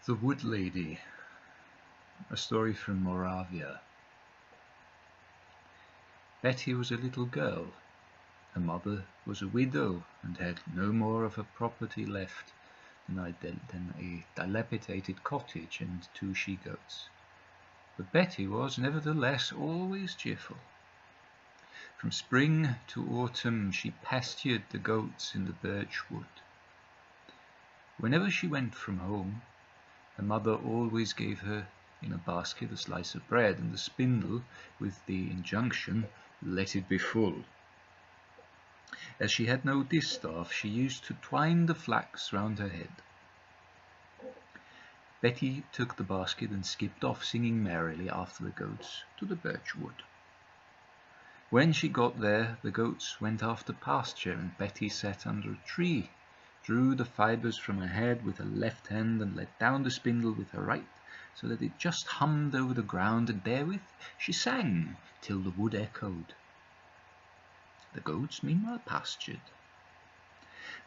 The Wood Lady, a story from Moravia. Betty was a little girl. Her mother was a widow and had no more of her property left than a dilapidated cottage and 2 she-goats. But Betty was nevertheless always cheerful. From spring to autumn she pastured the goats in the birch wood. Whenever she went from home, her mother always gave her in a basket a slice of bread and a spindle with the injunction, "Let it be full." As she had no distaff, she used to twine the flax round her head. Betty took the basket and skipped off, singing merrily after the goats to the birch wood. When she got there, the goats went after pasture, and Betty sat under a tree, drew the fibres from her head with her left hand and let down the spindle with her right, so that it just hummed over the ground, and therewith she sang till the wood echoed. The goats meanwhile pastured.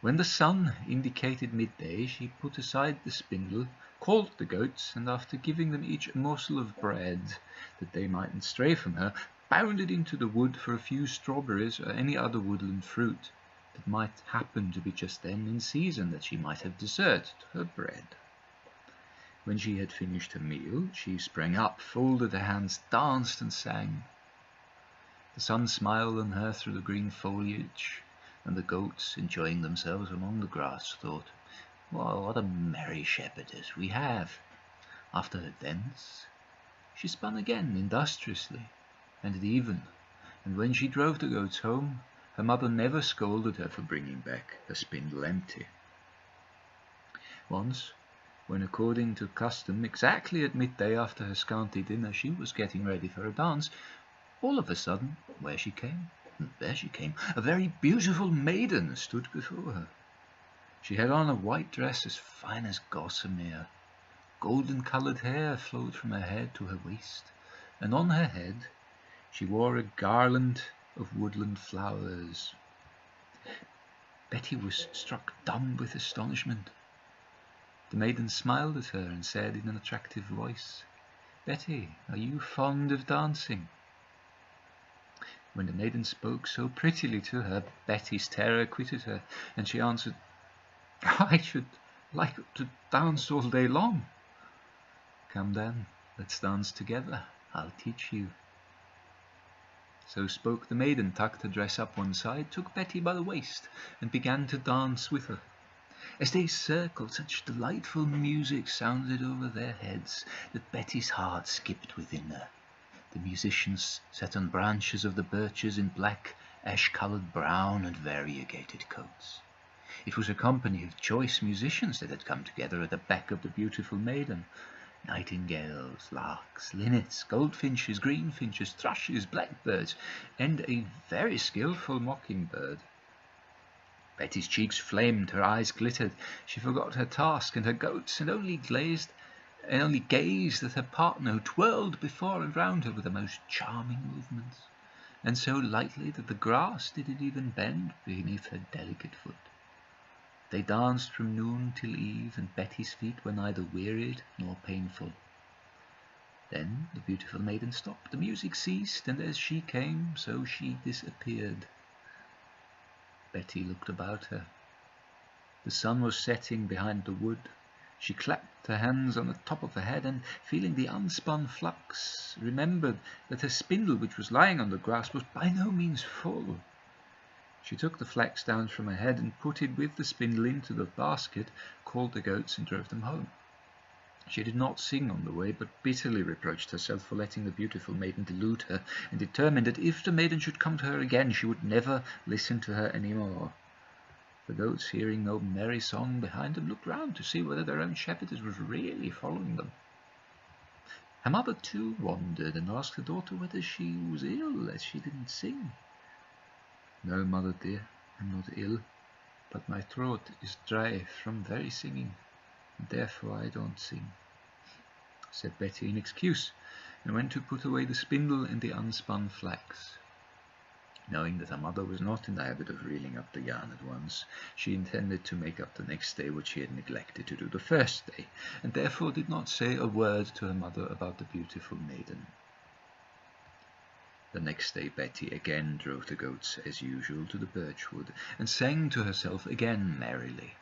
When the sun indicated midday, she put aside the spindle, called the goats, and after giving them each a morsel of bread, that they mightn't stray from her, bounded into the wood for a few strawberries or any other woodland fruit that might happen to be just then in season, that she might have dessert to her bread. When she had finished her meal, she sprang up, folded her hands, danced and sang. The sun smiled on her through the green foliage, and the goats, enjoying themselves among the grass, thought, "Well, what a merry shepherdess we have." After her dance, she spun again industriously and at even, and when she drove the goats home, her mother never scolded her for bringing back her spindle empty. Once, when according to custom, exactly at midday after her scanty dinner, she was getting ready for a dance, all of a sudden, there she came, a very beautiful maiden stood before her. She had on a white dress as fine as gossamer. Golden-coloured hair flowed from her head to her waist, and on her head she wore a garland of woodland flowers. Betty was struck dumb with astonishment. The maiden smiled at her and said in an attractive voice, "Betty, are you fond of dancing?" When the maiden spoke so prettily to her, Betty's terror quitted her, and she answered, "I should like to dance all day long." "Come then, let's dance together. I'll teach you." So spoke the maiden, tucked her dress up one side, took Betty by the waist, and began to dance with her. As they circled, such delightful music sounded over their heads that Betty's heart skipped within her. The musicians sat on branches of the birches in black, ash-coloured, brown, and variegated coats. It was a company of choice musicians that had come together at the back of the Beautiful Maiden. Nightingales, larks, linnets, goldfinches, greenfinches, thrushes, blackbirds, and a very skilful mockingbird. Betty's cheeks flamed, her eyes glittered. She forgot her task and her goats, and only gazed at her partner, who twirled before and round her with the most charming movements, and so lightly that the grass didn't even bend beneath her delicate foot. They danced from noon till eve, and Betty's feet were neither wearied nor painful. Then the Beautiful Maiden stopped, the music ceased, and as she came, so she disappeared. Betty looked about her. The sun was setting behind the wood. She clapped her hands on the top of her head, and, feeling the unspun flax, remembered that her spindle, which was lying on the grass, was by no means full. She took the flax down from her head and put it with the spindle into the basket, called the goats, and drove them home. She did not sing on the way, but bitterly reproached herself for letting the Beautiful Maiden delude her, and determined that if the maiden should come to her again, she would never listen to her any more. The goats, hearing no merry song behind them, looked round to see whether their own shepherdess was really following them. Her mother too wondered, and asked her daughter whether she was ill, as she didn't sing. "No, mother dear, I'm not ill, but my throat is dry from very singing, and therefore I don't sing," said Betty in excuse, and went to put away the spindle and the unspun flax. Knowing that her mother was not in the habit of reeling up the yarn at once, she intended to make up the next day what she had neglected to do the first day, and therefore did not say a word to her mother about the beautiful maiden. The next day Betty again drove the goats as usual to the birch wood, and sang to herself again merrily.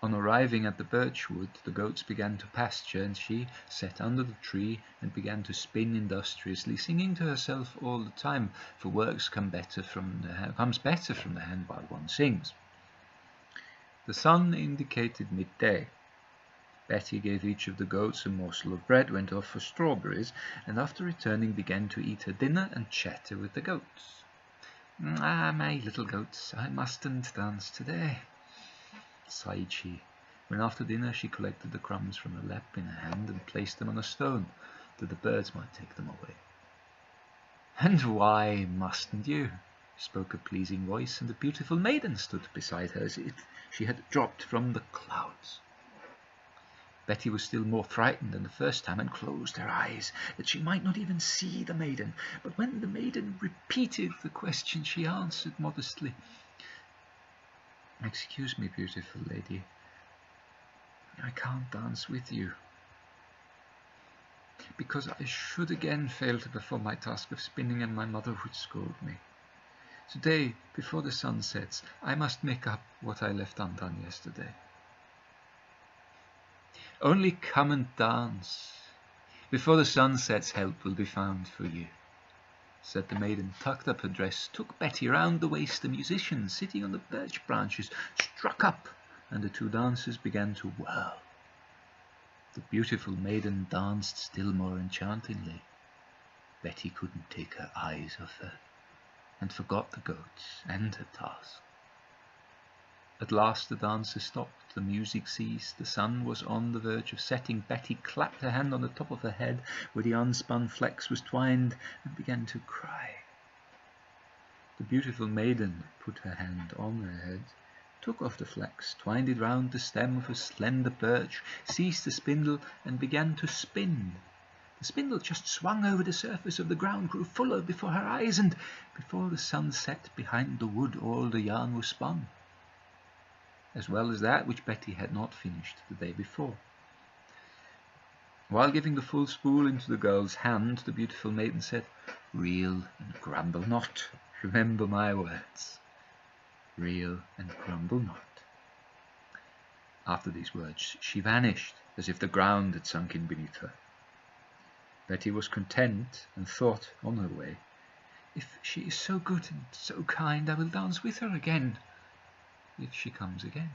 On arriving at the birch wood, the goats began to pasture, and she sat under the tree and began to spin industriously, singing to herself all the time, for work comes better from the hand while one sings. The sun indicated midday. Betty gave each of the goats a morsel of bread, went off for strawberries, and after returning began to eat her dinner and chatter with the goats. "Ah, my little goats, I mustn't dance today," sighed she, when after dinner she collected the crumbs from her lap in her hand and placed them on a stone, that the birds might take them away. "And why mustn't you?" spoke a pleasing voice, and the beautiful maiden stood beside her as if she had dropped from the clouds. Betty was still more frightened than the first time, and closed her eyes, that she might not even see the maiden. But when the maiden repeated the question, she answered modestly, "Excuse me, beautiful lady, I can't dance with you, because I should again fail to perform my task of spinning, and my mother would scold me. Today, before the sun sets, I must make up what I left undone yesterday." "Only come and dance. Before the sun sets, help will be found for you," said the maiden, tucked up her dress, took Betty round the waist. The musicians, sitting on the birch branches, struck up, and the two dancers began to whirl. The beautiful maiden danced still more enchantingly. Betty couldn't take her eyes off her, and forgot the goats and her task. At last the dancers stopped, the music ceased, the sun was on the verge of setting. Betty clapped her hand on the top of her head, where the unspun flax was twined, and began to cry. The beautiful maiden put her hand on her head, took off the flax, twined it round the stem of a slender birch, seized the spindle, and began to spin. The spindle just swung over the surface of the ground, grew fuller before her eyes, and before the sun set behind the wood, all the yarn was spun, as well as that which Betty had not finished the day before. While giving the full spool into the girl's hand, the beautiful maiden said, "Reel and grumble not. Remember my words. Reel and grumble not." After these words she vanished, as if the ground had sunk in beneath her. Betty was content, and thought on her way, "If she is so good and so kind, I will dance with her again, if she comes again."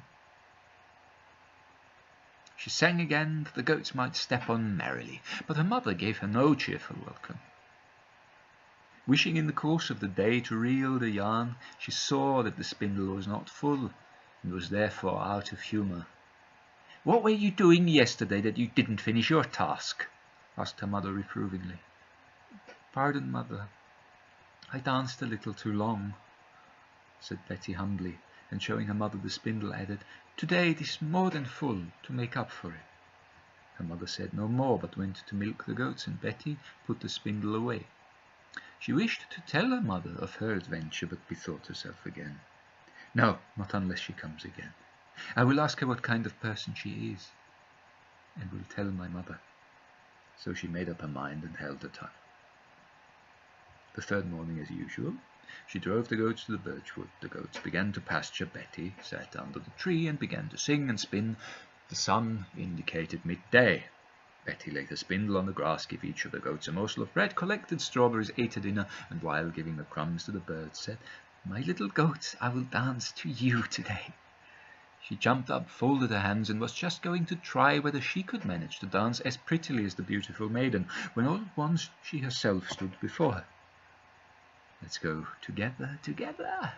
She sang again that the goats might step on merrily, but her mother gave her no cheerful welcome. Wishing in the course of the day to reel the yarn, she saw that the spindle was not full, and was therefore out of humour. "What were you doing yesterday that you didn't finish your task?" asked her mother reprovingly. "Pardon, mother, I danced a little too long," said Betty humbly, and showing her mother the spindle, added, "Today it is more than full, to make up for it." Her mother said no more, but went to milk the goats, and Betty put the spindle away. She wished to tell her mother of her adventure, but bethought herself again. "No, not unless she comes again. I will ask her what kind of person she is, and will tell my mother." So she made up her mind and held her tongue. The third morning, as usual, she drove the goats to the birch wood. The goats began to pasture. Betty sat under the tree and began to sing and spin. The sun indicated midday. Betty laid the spindle on the grass, gave each of the goats a morsel of bread, collected strawberries, ate her dinner, and while giving the crumbs to the birds, said, "My little goats, I will dance to you today." She jumped up, folded her hands, and was just going to try whether she could manage to dance as prettily as the beautiful maiden, when all at once she herself stood before her. "Let's go together, together,"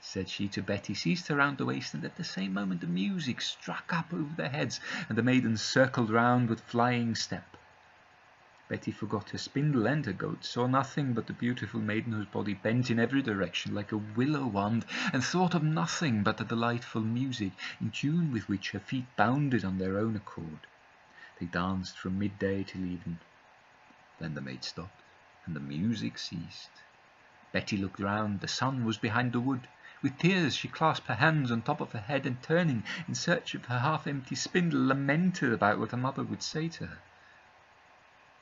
said she to Betty, seized her round the waist, and at the same moment the music struck up over their heads, and the maiden circled round with flying step. Betty forgot her spindle and her goats, saw nothing but the beautiful maiden, whose body bent in every direction like a willow wand, and thought of nothing but the delightful music, in tune with which her feet bounded on their own accord. They danced from midday till even. Then the maid stopped, and the music ceased, Betty looked round. The sun was behind the wood. With tears she clasped her hands on top of her head, and turning in search of her half-empty spindle, lamented about what her mother would say to her.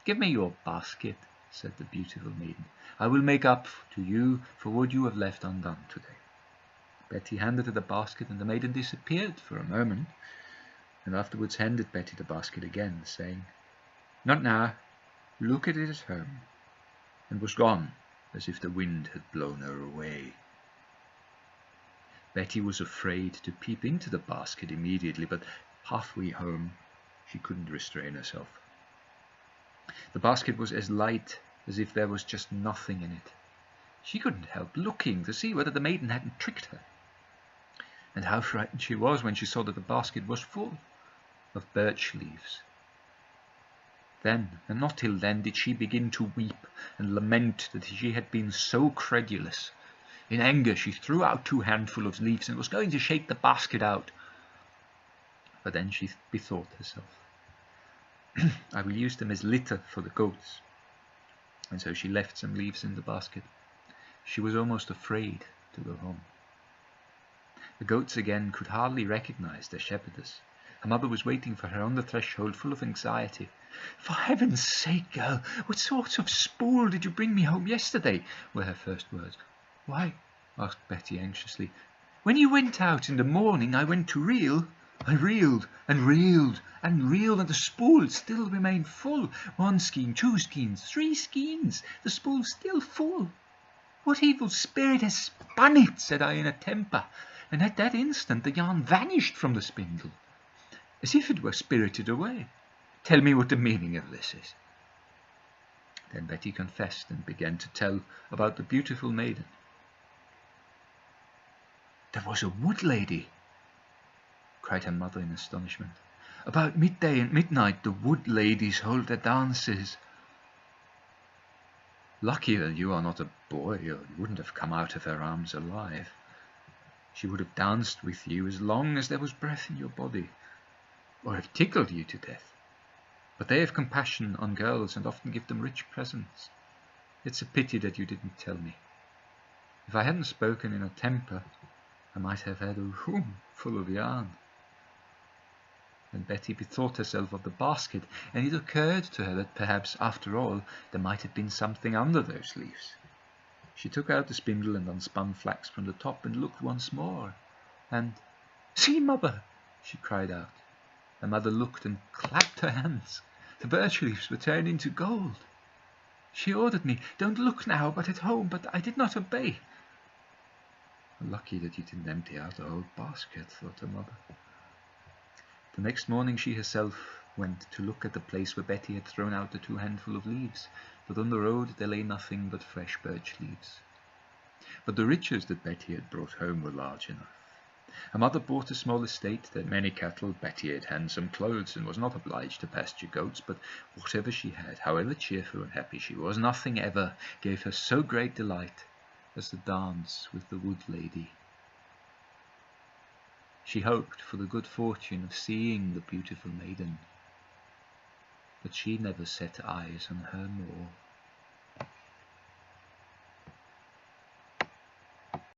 "Give me your basket," said the beautiful maiden. "I will make up to you for what you have left undone today." Betty handed her the basket, and the maiden disappeared for a moment, and afterwards handed Betty the basket again, saying, "Not now, look at it at home," and was gone as if the wind had blown her away. Betty was afraid to peep into the basket immediately, but halfway home she couldn't restrain herself. The basket was as light as if there was just nothing in it. She couldn't help looking to see whether the maiden hadn't tricked her. And how frightened she was when she saw that the basket was full of birch leaves. Then, and not till then, did she begin to weep and lament that she had been so credulous. In anger she threw out 2 handfuls of leaves and was going to shake the basket out. But then she bethought herself. "I will use them as litter for the goats." And so she left some leaves in the basket. She was almost afraid to go home. The goats again could hardly recognize their shepherdess. Her mother was waiting for her on the threshold, full of anxiety. "For heaven's sake, girl, what sort of spool did you bring me home yesterday?" were her first words. "Why," asked Betty anxiously, "when you went out in the morning I went to reel. I reeled and reeled and reeled, and the spool still remained full. 1 skein, 2 skeins, 3 skeins, the spool still full. 'What evil spirit has spun it?' said I in a temper, and at that instant the yarn vanished from the spindle, as if it were spirited away. Tell me what the meaning of this is." Then Betty confessed and began to tell about the beautiful maiden. "There was a wood lady," cried her mother in astonishment. "About midday and midnight the wood ladies hold their dances." "Lucky that you are not a boy, or you wouldn't have come out of her arms alive. She would have danced with you as long as there was breath in your body, or have tickled you to death. But they have compassion on girls and often give them rich presents. It's a pity that you didn't tell me. If I hadn't spoken in a temper, I might have had a room full of yarn." Then Betty bethought herself of the basket, and it occurred to her that perhaps, after all, there might have been something under those leaves. She took out the spindle and unspun flax from the top and looked once more, and, "See, mother!" she cried out. Her mother looked and clapped her hands. The birch leaves were turned into gold. She ordered me, "Don't look now, but at home," but I did not obey. "Lucky that you didn't empty out the whole basket," thought her mother. The next morning she herself went to look at the place where Betty had thrown out the 2 handfuls of leaves, but on the road there lay nothing but fresh birch leaves. But the riches that Betty had brought home were large enough. Her mother bought a small estate, had many cattle, Betty had handsome clothes, and was not obliged to pasture goats, but whatever she had, however cheerful and happy she was, nothing ever gave her so great delight as the dance with the wood lady. She hoped for the good fortune of seeing the beautiful maiden, but she never set eyes on her more.